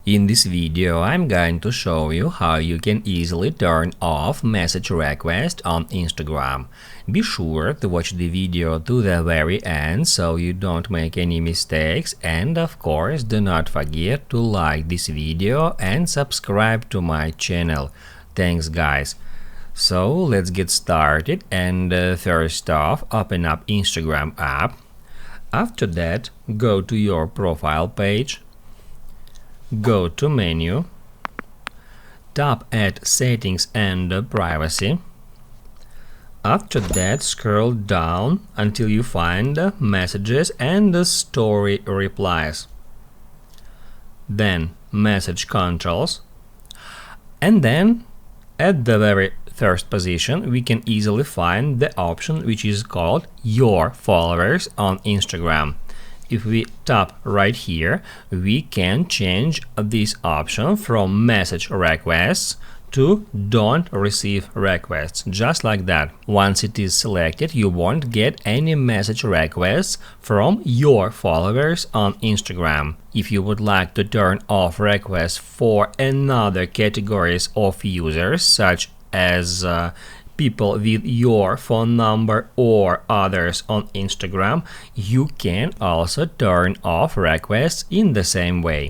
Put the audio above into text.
In this video, I'm going to show you how you can easily turn off message request on Instagram. Be sure to watch the video to the very end so you don't make any mistakes, and of course do not forget to like this video and subscribe to my channel. Thanks guys. So let's get started, and first off, open up Instagram app. After that, go to your profile page. Go to menu, tap at settings and privacy. After that, scroll down until you find messages and the story replies. Then message controls. And then at the very first position, we can easily find the option which is called Your Followers on Instagram. If we tap right here, we can change this option from message requests to don't receive requests, just like that. Once it is selected, you won't get any message requests from your followers on Instagram. If you would like to turn off requests for another categories of users, such as people with your phone number or others on Instagram, you can also turn off requests in the same way.